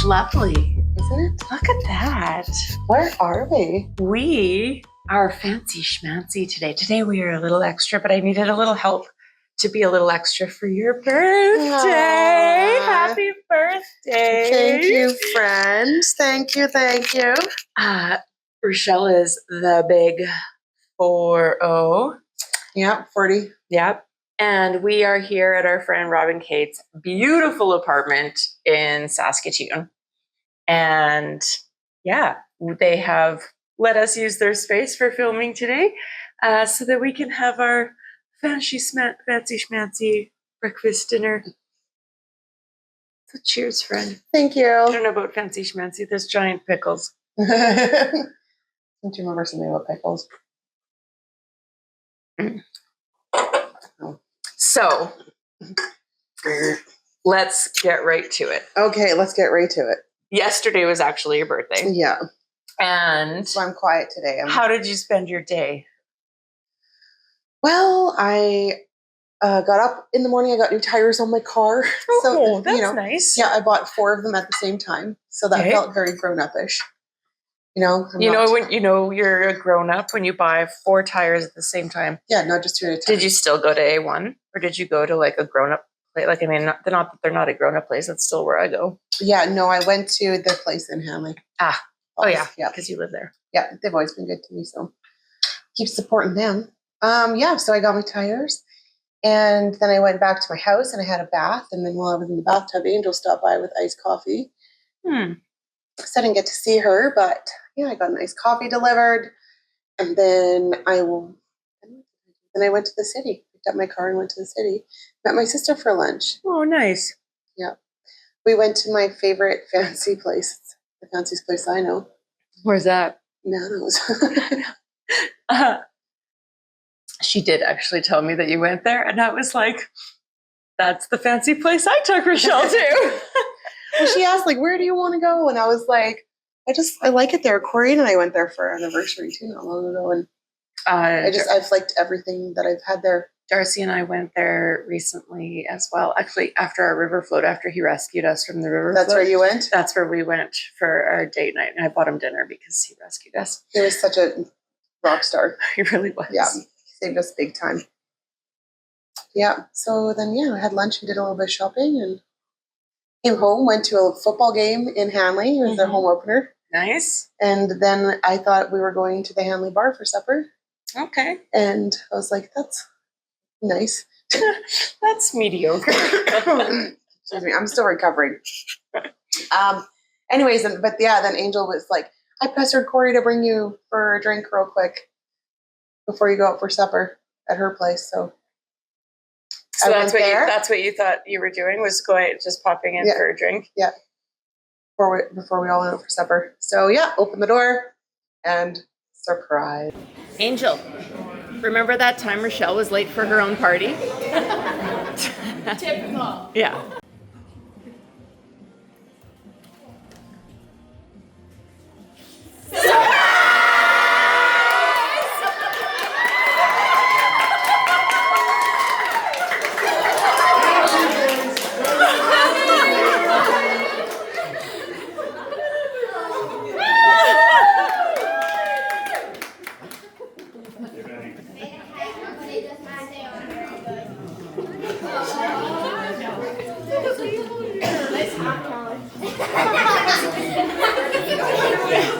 lovely. Isn't it? Look at that. Where are we? We are fancy schmancy today. Today we are a little extra, but I needed a little help to be a little extra for your birthday. Aww. Happy birthday. Thank you, friends. Thank you. Rachelle is the big 40. Yeah, 40. Yep. And we are here at our friend Robin Kate's beautiful apartment in Saskatoon. And yeah, they have let us use their space for filming today so that we can have our fancy schmancy breakfast dinner. So cheers, friend. Thank you. I don't know about fancy schmancy. There's giant pickles. Don't you remember something about pickles? So let's get right to it. Okay, let's get right to it. Yesterday was actually your birthday. Yeah. And So I'm quiet today. How did you spend your day? Well, I got up in the morning. I got new tires on my car. Oh, that's nice. Yeah, I bought 4 of them at the same time. So that felt very grown-up-ish. When you're a grown-up when you buy 4 tires at the same time. Yeah, not just 2 at a time. Did you still go to A1 or did you go to like a grown-up place? Like, I mean, not that they're not a grown-up place. That's still where I go. Yeah, no, I went to the place in Hanley. Oh yeah, because you live there. Yeah, they've always been good to me, so keep supporting them. So I got my tires, and then I went back to my house and I had a bath, and then while I was in the bathtub, Angel stopped by with iced coffee. So I didn't get to see her, but yeah, I got an iced coffee delivered, and then I went to the city, picked up my car and went to the city, met my sister for lunch. Oh, nice. Yeah, we went to my favorite fancy place, the fanciest place I know. Where's that? Nano's. She did actually tell me that you went there, and I was like, that's the fancy place I took Rachelle to. Well, she asked, like, where do you want to go? And I was like, I like it there. Corey and I went there for our anniversary too not long ago, and I've liked everything that I've had there. Darcy and I went there recently as well. Actually, after our river float, after he rescued us from the river float. That's where you went? That's where we went for our date night. And I bought him dinner because he rescued us. He was such a rock star. He really was. Yeah, he saved us big time. Yeah, so then, I had lunch and did a little bit of shopping and came home, went to a football game in Hanley. It was their home opener. Nice. And then I thought we were going to the Hanley bar for supper. Okay. And I was like, that's nice. That's mediocre. Excuse me, I'm still recovering. Then Angel was like, I pestered Corey to bring you for a drink real quick before you go out for supper at her place. So that's what you thought you were doing, was just popping in for a drink? Yeah. Before we all went out for supper. So open the door and surprise. Angel, remember that time Rachelle was late for her own party? Typical. Yeah.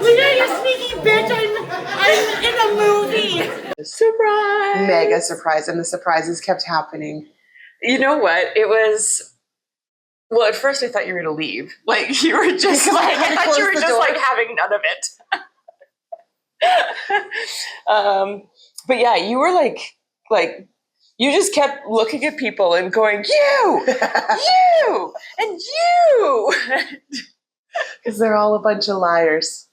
Leah, you sneaky bitch! I'm in a movie. Surprise! Mega surprise, and the surprises kept happening. You know what? It was. Well, at first I thought you were going to leave. Like you were just like having none of it. But yeah, you were like you just kept looking at people and going, you, you, and you. Because they're all a bunch of liars.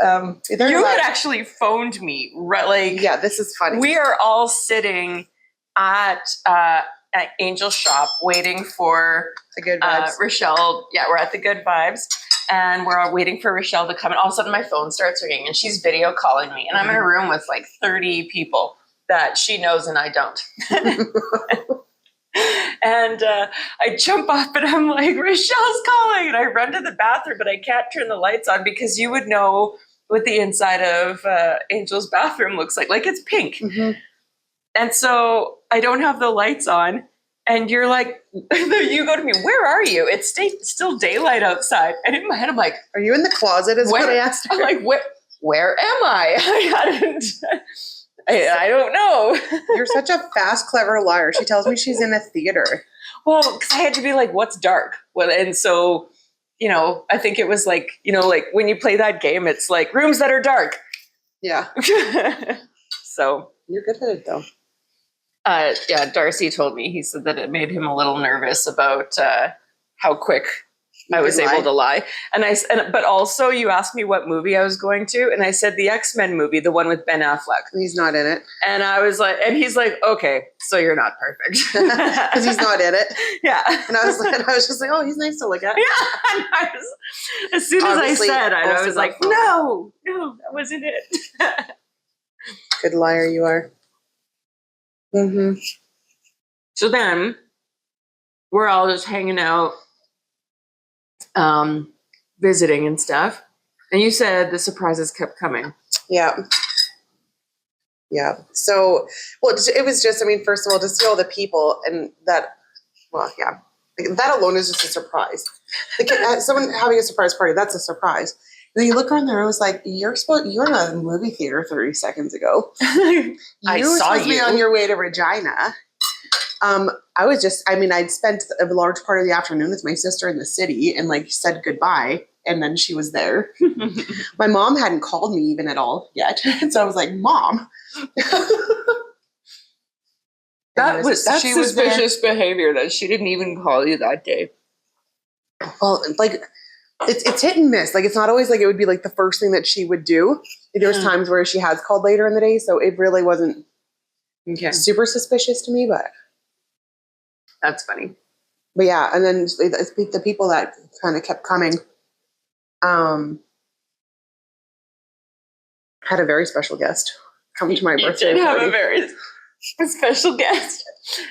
You had actually phoned me, right? Yeah, this is funny. We are all sitting at Angel's shop waiting for the Good Vibes. Rachelle. Yeah, we're at the Good Vibes, and we're all waiting for Rachelle to come. And all of a sudden, my phone starts ringing, and she's video calling me, and I'm in a room with like 30 people that she knows and I don't. And I jump up and I'm like, Rachelle's calling. And I run to the bathroom, but I can't turn the lights on because you would know what the inside of Angel's bathroom looks like. Like it's pink. Mm-hmm. And so I don't have the lights on. And you're like, you go to me, where are you? It's still daylight outside. And in my head, I'm like, are you in the closet? Is what I asked her. I'm like, where am I? I don't know. You're such a fast, clever liar. She tells me she's in a theater. Well, because I had to be like, what's dark? Well, and so, I think it was like, like when you play that game, it's like rooms that are dark. Yeah. So. You're good at it, though. Yeah, Darcy told me, he said that it made him a little nervous about how quick I was able to lie. But also you asked me what movie I was going to, and I said the X-Men movie, the one with Ben Affleck. He's not in it. And I was like, and he's like, okay, so you're not perfect. Because he's not in it. Yeah. And I was just like, oh, he's nice to look at. Yeah. And as soon as I said it, I was like, no, that wasn't it. Good liar you are. Mm-hmm. So then we're all just hanging out, visiting and stuff. And you said the surprises kept coming. Yeah. Yeah. So, well, it was just, first of all, to see all the people and that, well, yeah, that alone is just a surprise. Someone having a surprise party, that's a surprise. And then you look around there, I was like, you're in a movie theater 30 seconds ago. I saw you. You were supposed to be on your way to Regina. I'd spent a large part of the afternoon with my sister in the city and said goodbye. And then she was there. My mom hadn't called me even at all yet. So I was like, Mom. That's suspicious behavior that she didn't even call you that day. Well, it's hit and miss. It's not always it would be the first thing that she would do. There was times where she has called later in the day, so it really wasn't super suspicious to me, but that's funny. But yeah, and then the people that kind of kept coming had a very special guest come to my birthday party. Have a very special guest.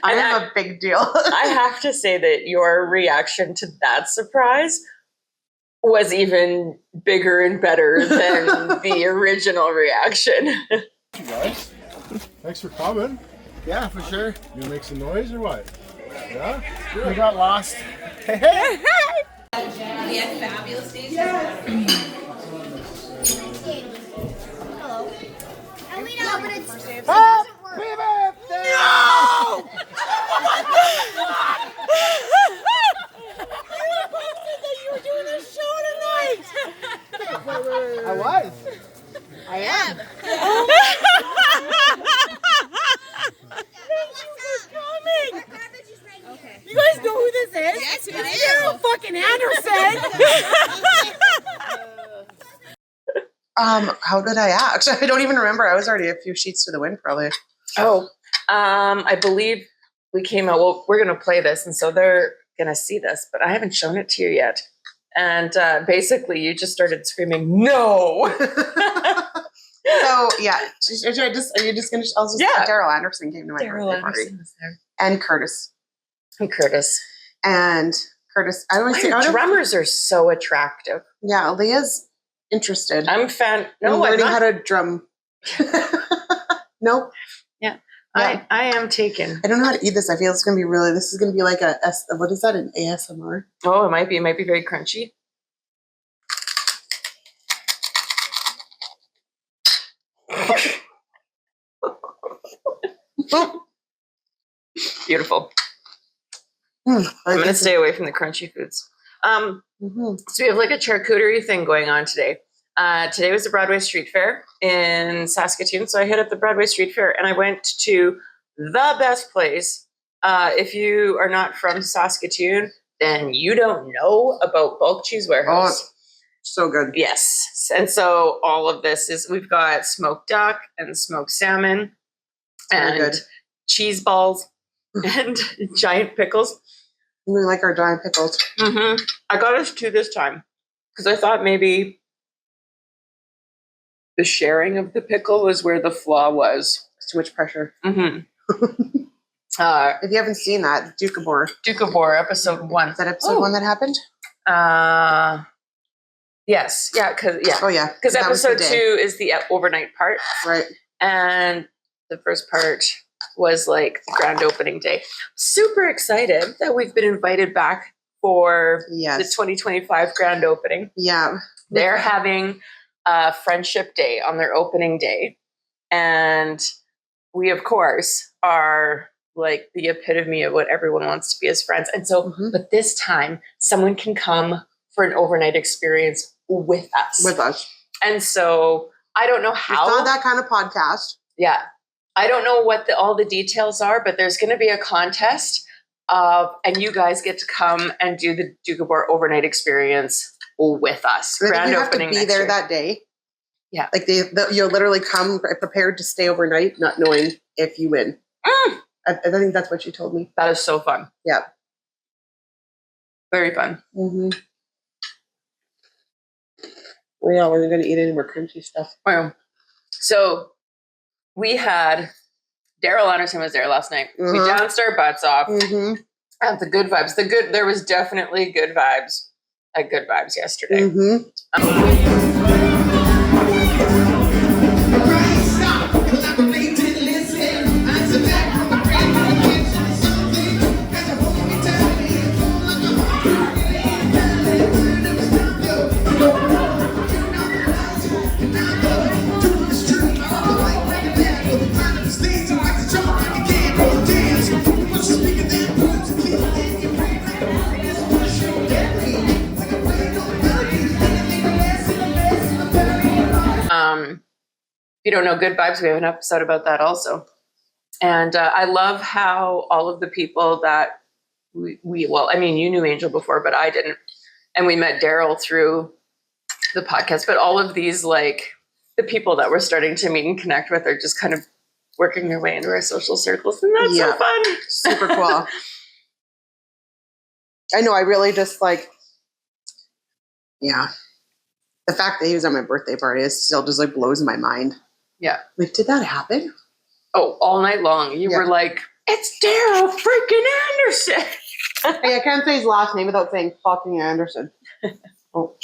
I am a big deal. I have to say that your reaction to that surprise was even bigger and better than the original reaction. Hey guys, thanks for coming. Yeah, for sure. You gonna make some noise or what? Yeah? Sure. We got lost. We had fabulous days. Yeah. Hello. And we know, but it's Happy birthday! No! You posted that you were doing a show tonight. I was. I am. Thank you for coming. Okay. You guys know who this is? Yes, we do. Daryl fucking Anderson. How did I act? I don't even remember. I was already a few sheets to the wind, probably. Oh, I believe we came out. Well, we're going to play this, and so they're going to see this, but I haven't shown it to you yet. And basically, you just started screaming, "No!" So yeah, are you just gonna? Daryl Anderson came to my birthday party, was there, and Curtis. and Curtis. And Curtis, Drummers are so attractive. Yeah, Leah's interested. I'm a fan. No, No, I'm learning not. how to drum. Nope. Yeah. Yeah. I am taken. I don't know how to eat this. I feel this is gonna be like what is that? An ASMR? Oh, it might be. It might be very crunchy. Beautiful. I'm going to stay away from the crunchy foods. So we have a charcuterie thing going on today. Today was the Broadway Street Fair in Saskatoon. So I hit up the Broadway Street Fair and I went to the best place. If you are not from Saskatoon, then you don't know about Bulk Cheese Warehouse. Oh, so good. Yes. And so all of this is, we've got smoked duck and smoked salmon and good. Cheese balls and giant pickles. We like our giant pickles. Mm-hmm. I got us two this time because I thought maybe the sharing of the pickle was where the flaw was. It's too much pressure. Mm-hmm. If you haven't seen that, Duke of War. Duke of War, episode 1. Is that episode 1 that happened? Yes. Yeah, because Oh, yeah. Because that was the episode day. 2 is the overnight part. Right. And the first part was like the grand opening day. Super excited that we've been invited back for the Yes. 2025 grand opening. Yeah. They're having a friendship day on their opening day. And we, of course, are like the epitome of what everyone wants to be as friends. And so, but this time, someone can come for an overnight experience with us. With us. And so I don't know how. It's not that kind of podcast. Yeah. I don't know what all the details are, but there's going to be a contest and you guys get to come and do the Duke of War overnight experience with us. And Grand you have to opening be next there year. that day. Yeah. Like you'll literally come prepared to stay overnight, not knowing if you win. I think that's what she told me. That is so fun. Yeah. Very fun. Mm-hmm. Well, yeah, we're going to eat any more crunchy stuff. Wow. So we had Daryl Anderson was there last night. We danced our butts off. Mm-hmm. And the good vibes. There was definitely good vibes. Good vibes yesterday. Mm-hmm. If you don't know Good Vibes, we have an episode about that also. And I love how all of the people that well, I mean, you knew Angel before, but I didn't. And we met Daryl through the podcast. But all of these, like, the people that we're starting to meet and connect with are just kind of working their way into our social circles. And that's so fun. Super cool. I know, I really just like, yeah. The fact that he was at my birthday party is still just like blows my mind. Yeah. Like, did that happen? Oh, all night long. You were like, it's Daryl freaking Anderson. Hey, I can't say his last name without saying fucking Anderson. Oh.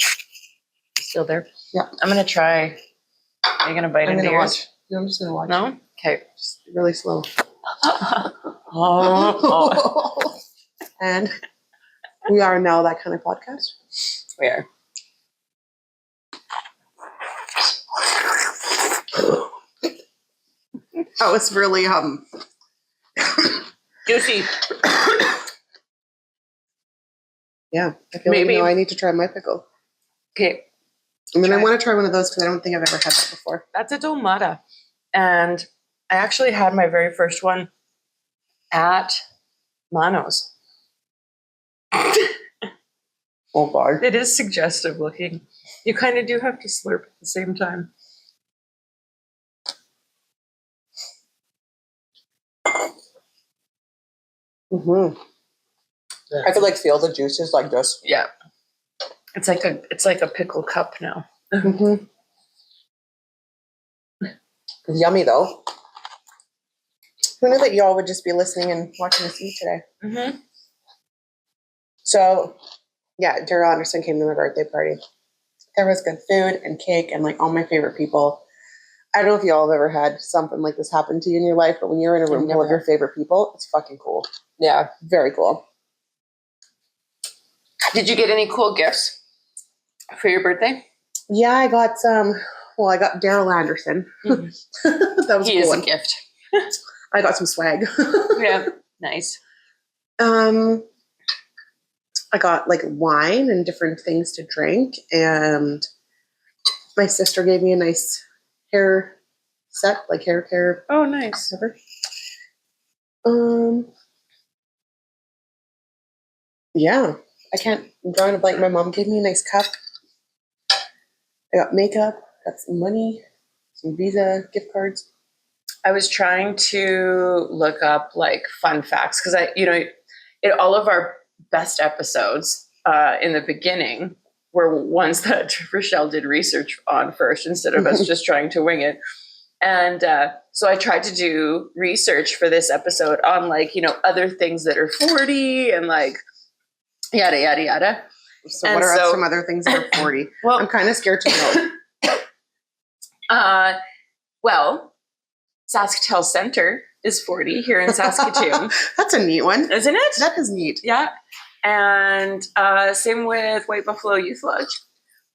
Still there? Yeah. I'm going to try. Are you going to bite into yours? Watch. No, I'm just going to watch. No? Okay. Just really slow. Oh. And we are now that kind of podcast. We are. Oh, it's really juicy. Yeah, I feel Maybe. like I need to try my pickle. Okay. And then I want to try one of those because I don't think I've ever had that before. That's a dolmata. And I actually had my very first one at Mano's. Oh, God. It is suggestive looking. You kind of do have to slurp at the same time. Mm-hmm. I could like feel the juices like this. Yeah. It's like a pickle cup now. Mm-hmm. Yummy though. Who knew that y'all would just be listening and watching us eat today? Mm-hmm. So, yeah, Daryl Anderson came to my birthday party. There was good food and cake and like all my favorite people. I don't know if y'all have ever had something like this happen to you in your life, but when you're in a room full of your favorite people, it's fucking cool. Yeah. Very cool. Did you get any cool gifts for your birthday? Yeah, I got some. Well, I got Daryl Anderson. Mm-hmm. That was He a is cool a one. gift. I got some swag. Yeah. Nice. I got like wine and different things to drink, and my sister gave me a nice hair set, like hair care. Oh, nice. Whatever. Yeah, I'm drawing a blank. My mom gave me a nice cup. I got makeup, got some money, some Visa gift cards. I was trying to look up like fun facts because all of our best episodes in the beginning were ones that Rachelle did research on first instead of us just trying to wing it. And So I tried to do research for this episode on like, other things that are 40 and like yada, yada, yada. So And what are so- some other things that are 40? Well- I'm kind of scared to know. Well, Saskatoon Center is 40 here in Saskatoon, That's a neat one. isn't it? That is neat. Yeah. And same with White Buffalo Youth Lodge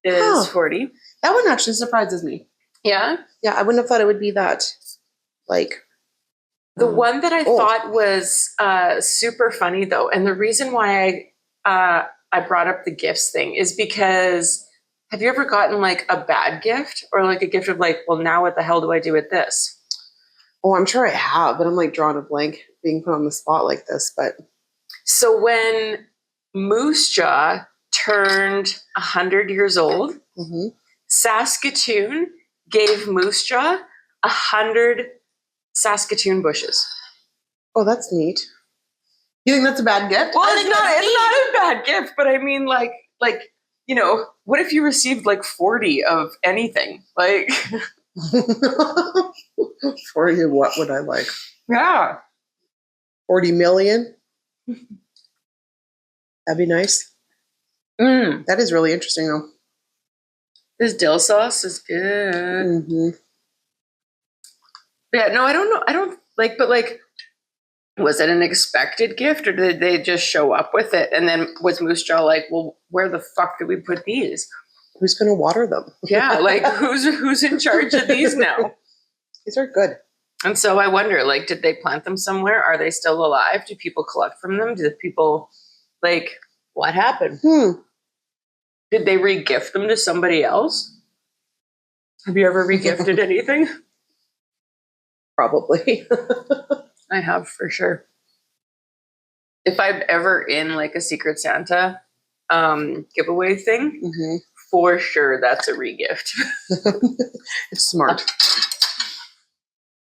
is Huh. 40. That one actually surprises me. Yeah. Yeah, I wouldn't have thought it would be that, like, The one that I old. thought was super funny though, and the reason why I brought up the gifts thing is because have you ever gotten like a bad gift or like a gift of like, well, now what the hell do I do with this? oh, I'm sure I have, but I'm like drawing a blank being put on the spot like this. But So when Moose Jaw turned 100 years old, mhm. Saskatoon gave Moose Jaw 100 Saskatoon bushes. Oh, that's neat. You think that's a bad gift? Well, it's not a bad gift, but I mean, like, what if you received like 40 of anything? Like, For you, what would I like? yeah. 40 million? That'd be nice. That is really interesting, though. This dill sauce is good. Mm-hmm. Yeah, no, I don't know. I don't like, but like, was it an expected gift or did they just show up with it? And then was Moose Jaw like, well, where the fuck did we put these? Who's going to water them? Yeah, like who's in charge of these now? These are good. And so I wonder, like, did they plant them somewhere? Are they still alive? Do people collect from them? Do people, like, what happened? Did they re-gift them to somebody else? Have you ever re-gifted anything? Probably. I have, for sure. If I'm ever in, like, a Secret Santa giveaway thing, Mm-hmm. for sure that's a re-gift. It's smart.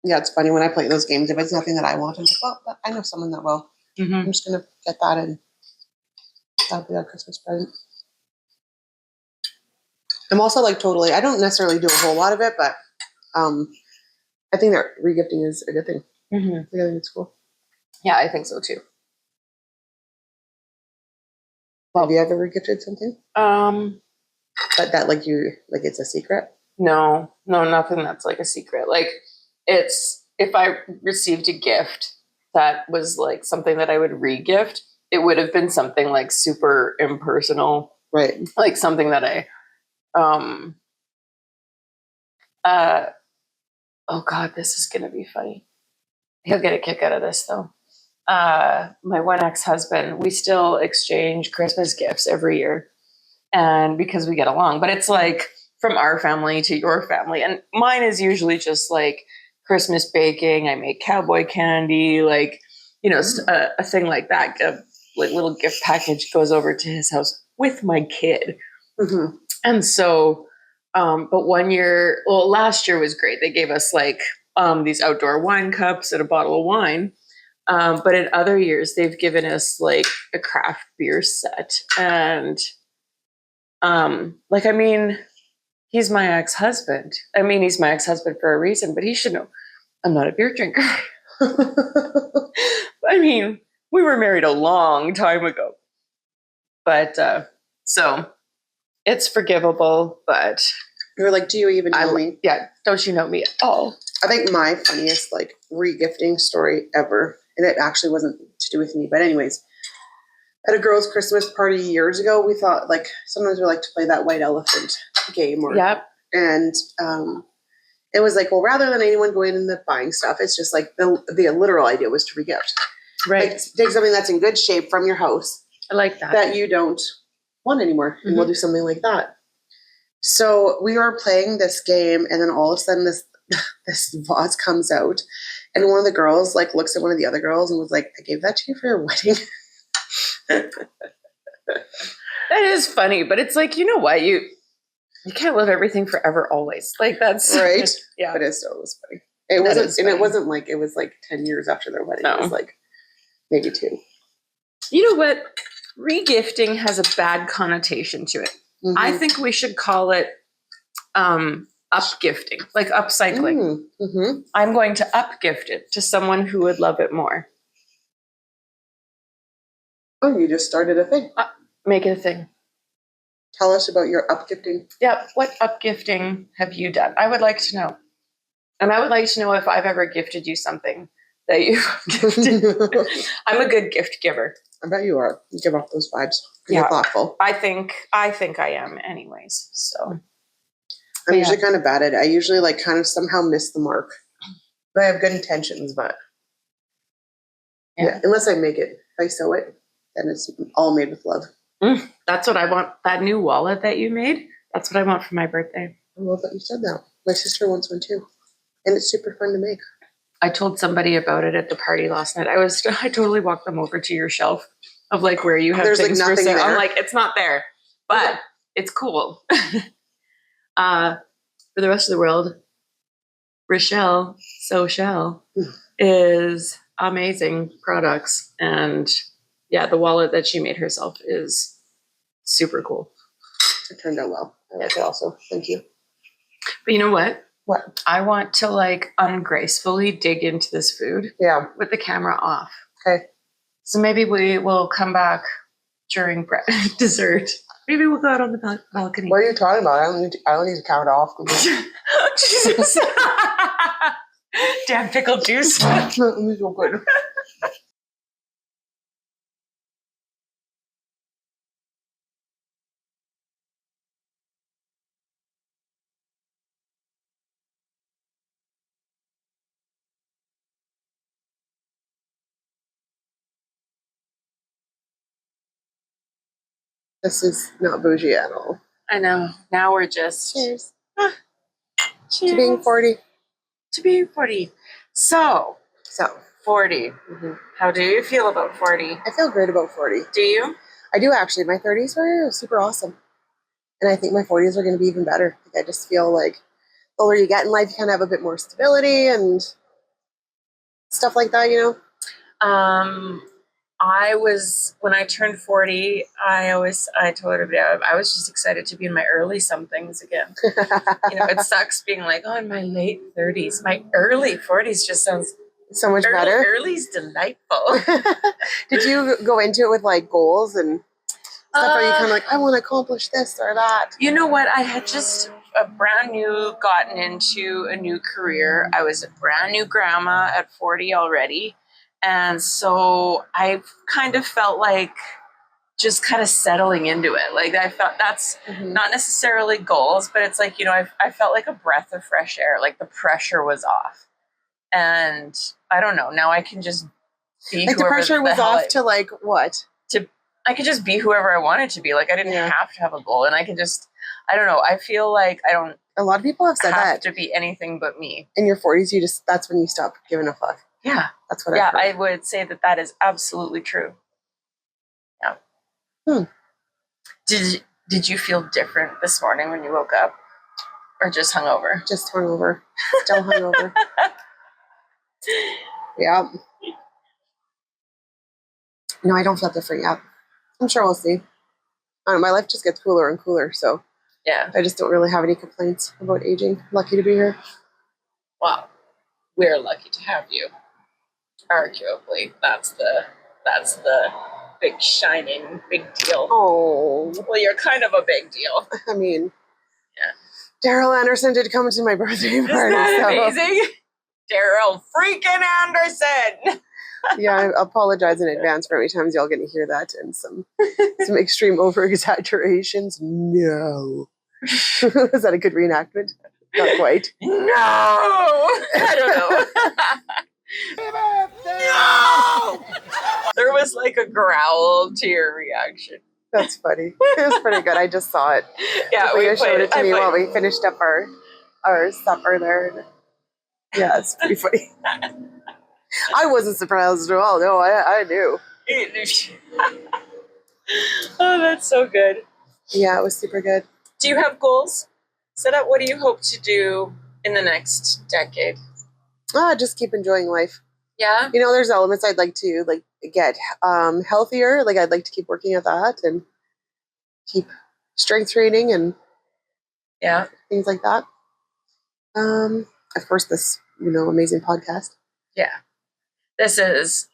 Yeah, it's funny when I play those games. If it's nothing that I want, I'm like, well, but I know someone that will. Mm-hmm. I'm just going to get that and that'll be our Christmas present. I'm also like totally, I don't necessarily do a whole lot of it, but I think that regifting is a good thing. Mm-hmm. I think it's cool. Yeah, I think so, too. Have you ever regifted something? But that like it's a secret? No, nothing that's like a secret. Like it's if I received a gift that was like something that I would re-gift, it would have been something like super impersonal, Right. like something that I oh God, this is gonna be funny. He'll get a kick out of this though. My one ex-husband, we still exchange Christmas gifts every year. And because we get along, but it's like from our family to your family. And mine is usually just like Christmas baking. I make cowboy candy, like, a thing like that. A like little gift package goes over to his house with my kid. Mm-hmm. And so, but last year was great. They gave us like these outdoor wine cups and a bottle of wine. But in other years, they've given us like a craft beer set and he's my ex-husband. I mean, he's my ex-husband for a reason, but he should know I'm not a beer drinker. I mean, we were married a long time ago. But, so it's forgivable, but You're like, do you even know me? yeah, don't you know me at all? I think my funniest like regifting story ever, and it actually wasn't to do with me, but anyways, at a girls' Christmas party years ago, we thought like sometimes we like to play that white elephant game, Yep. and it was like, well, rather than anyone going in and buying stuff, it's just like the literal idea was to regift. Right. Like take something that's in good shape from your house I like that. that you don't want anymore, and we'll do something like that. So we were playing this game, and then all of a sudden this vase comes out, and one of the girls like looks at one of the other girls and was like, "I gave that to you for your wedding." That is funny, but it's like, you know what? You can't live everything forever always. Like that's Right? Yeah. But it still was funny. It That wasn't, is and it funny. wasn't like it was like 10 years after their wedding. No. It was like maybe 2. You know what? Regifting has a bad connotation to it. Mhm. I think we should call it Up gifting, like upcycling. Mm-hmm. I'm going to up gift it to someone who would love it more. Oh, you just started a thing. Make it a thing. Tell us about your upgifting. Yep. What up gifting have you done? I would like to know. And I would like to know if I've ever gifted you something that you've gifted. I'm a good gift giver. I bet you are. You give off those vibes. Yeah. You're thoughtful. I think I am anyways. So I'm usually kind of bad at it. I usually like kind of somehow miss the mark. But I have good intentions, but yeah, unless I make it, if I sew it, then it's all made with love. That's what I want. That new wallet that you made, that's what I want for my birthday. I love that you said that. My sister wants one too. And it's super fun to make. I told somebody about it at the party last night. I totally walked them over to your shelf of like where you have There's things like for nothing sale. there. I'm like, it's not there, but it's cool. For the rest of the world, Rachelle is amazing products, and yeah, the wallet that she made herself is super cool. It turned out well. I like it also. Thank you. But you know what? What? I want to like ungracefully dig into this food Yeah. with the camera off. Okay. So maybe we will come back during dessert. Maybe we'll go out on the balcony. What are you talking about? I don't need to count it off. Jesus. Damn pickle juice. Let me feel good. This is not bougie at all. I know. Now we're just Cheers. cheers. To being 40. To being 40. So, So, 40. How do you feel about 40? I feel great about 40. Do you? I do actually. My 30s were super awesome. And I think my 40s are going to be even better. Like, I just feel like the older you get in life, you kind of have a bit more stability and stuff like that, you know? When I turned 40, I told everybody I was just excited to be in my early somethings again. You know, it sucks being like, oh, in my late 30s. My early 40s just sounds So much better. Early's delightful. Did you go into it with like goals and stuff? Are you kind of like, I want to accomplish this or that? You know what? I had just a brand new gotten into a new career. I was a brand new grandma at 40 already. And so I kind of felt like just kind of settling into it. Like I felt that's not necessarily goals, but it's like, you know, I felt like a breath of fresh air. Like the pressure was off. And I don't know. Now I can just be like the pressure was off to like what? I could just be whoever I wanted to be. Like I didn't have to have a goal, and I could just, I don't know. I feel like I don't. A lot of people have said have that to be anything but me. in your 40s. That's when you stop giving a fuck. Yeah, that's what. Yeah, I would say that is absolutely true. Yeah. Did you feel different this morning when you woke up, or just hungover? Just hungover. Still hungover. Yeah. No, I don't feel different yet. I'm sure we'll see. My life just gets cooler and cooler, so yeah, I just don't really have any complaints about aging. Lucky to be here. Wow, we're lucky to have you. Arguably, that's the big shining big deal. Oh, well, you're kind of a big deal. I mean, yeah. Daryl Anderson did come to my birthday party. Isn't that amazing? Daryl freaking Anderson. Yeah, I apologize in advance for how many times y'all get to hear that and some extreme over exaggerations. No. Is that a good reenactment? Not quite. No. I don't know. No. There was like a growl to your reaction. That's funny. It was pretty good. I just saw it. Yeah, Leah showed it to me while we finished up our supper there. Yeah, it's pretty funny. I wasn't surprised at all. No, I knew. Oh, that's so good. Yeah, it was super good. Do you have goals set up? What do you hope to do in the next decade? Just keep enjoying life. Yeah. You know, there's elements I'd like to get healthier. Like I'd like to keep working at that and keep strength training and things like that. Of course, this amazing podcast. Yeah. This is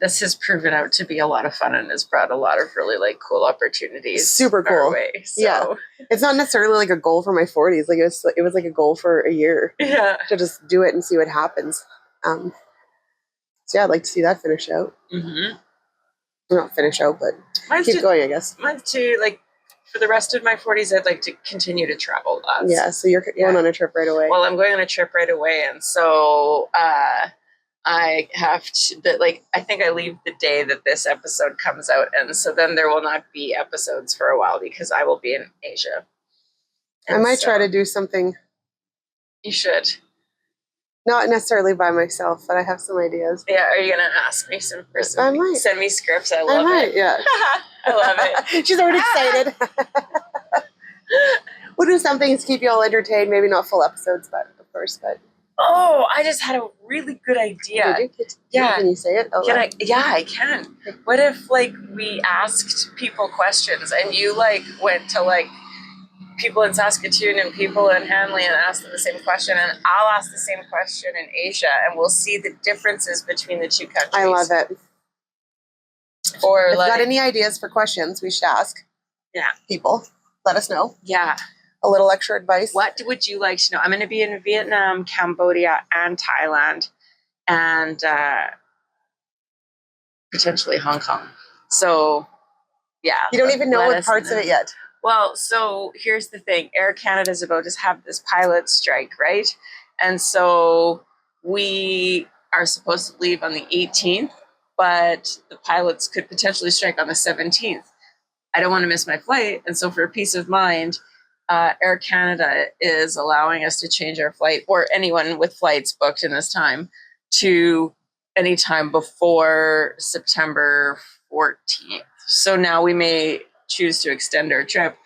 this has proven out to be a lot of fun and has brought a lot of really like cool opportunities. Super our cool. way. So, Yeah. It's not necessarily like a goal for my 40s. Like it was like a goal for a year Yeah. to just do it and see what happens. So yeah, I'd like to see that finish out. Mm-hmm. Well, not finish out, but keep going, I guess. Mine's too, like, for the rest of my 40s, I'd like to continue to travel lots. Yeah, so you're going on a trip right away. Well, I'm going on a trip right away, and so I have to, I think I leave the day that this episode comes out, and so then there will not be episodes for a while because I will be in Asia. I might try to do something. You should. Not necessarily by myself, but I have some ideas. Yeah, are you going to ask me some person? I might. Send me scripts. I love it. Yeah. I love it. She's already excited. We'll do something to keep you all entertained. Maybe not full episodes, but of course. But oh, I just had a really good idea. Yeah. Can you say it? Oh, Can I? Yeah, I can. What if we asked people questions and you went to people in Saskatoon and people in Hanley and asked them the same question, and I'll ask the same question in Asia, and we'll see the differences between the two countries. I love it. Or if you got any ideas for questions, we should ask. Yeah. People, let us know. Yeah. A little extra advice. What would you like to know? I'm going to be in Vietnam, Cambodia, and Thailand, and potentially Hong Kong. So, yeah. You don't even know what parts of it yet. Well, so here's the thing. Air Canada is about to have this pilot strike, right? And so we are supposed to leave on the 18th, but the pilots could potentially strike on the 17th. I don't want to miss my flight. And so for peace of mind, Air Canada is allowing us to change our flight, or anyone with flights booked in this time, to any time before September 14th. So now we may choose to extend our trip.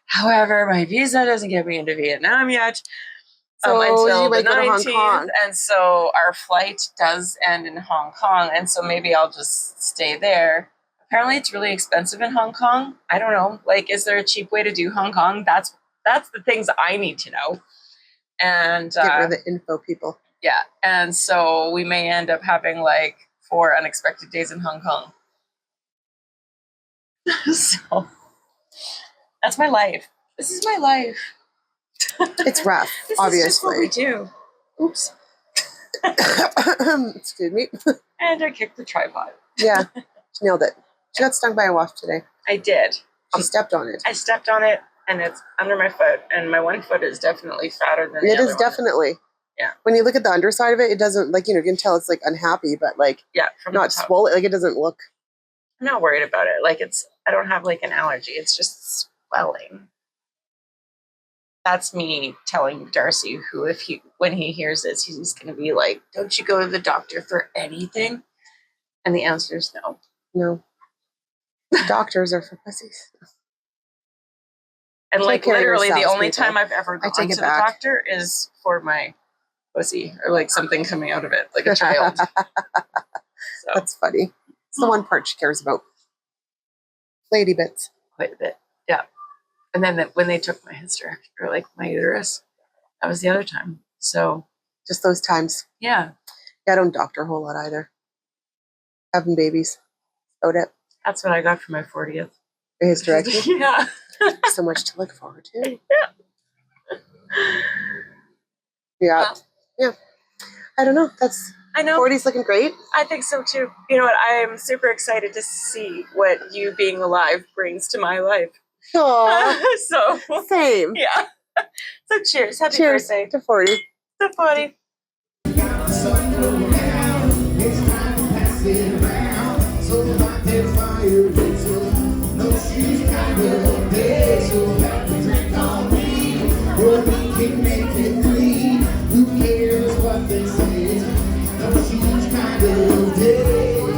However, my visa doesn't get me into Vietnam yet until you might the go to 19th. Hong Kong. And so our flight does end in Hong Kong. And so maybe I'll just stay there. Apparently it's really expensive in Hong Kong. I don't know. Is there a cheap way to do Hong Kong? That's the things I need to know. And get rid of the info people. Yeah. And so we may end up having 4 unexpected days in Hong Kong. So that's my life. This is my life. It's rough, This obviously. is just what we do. Oops. Excuse me. And I kicked the tripod. Yeah, she nailed it. She got stung by a wasp today. I did. She stepped on it. I stepped on it, and it's under my foot, and my one foot is definitely fatter than the It other is one. definitely. Yeah. When you look at the underside of it, it doesn't you can tell it's unhappy, but yeah, from not the top. swollen. It doesn't look. I'm not worried about it. I don't have an allergy. It's just swelling. That's me telling Darcy, who when he hears this, he's going to be like, "Don't you go to the doctor for anything?" And the answer is no. No. Doctors are for pussies. And Take care of literally the yourselves, only people. time I've ever gone take to it the back. doctor is for my pussy or something coming out of it, like a child. So That's funny. It's the one part she cares about. Lady bits. quite a bit. Yeah. And then when they took my hysterectomy, or my uterus, that was the other time. So Just those times. yeah, Yeah, I don't doctor a whole lot either. Having babies. About it. that's what I got for my 40th. A hysterectomy. Yeah. So much to look forward to. Yeah. Yeah. I don't know. That's I know. 40's looking great. I think so too. You know what? I am super excited to see what you being alive brings to my life. Aww. So Same. yeah. So cheers. Happy Cheers birthday. to 40. So funny. Who cares what they say? No, she's kind of dead.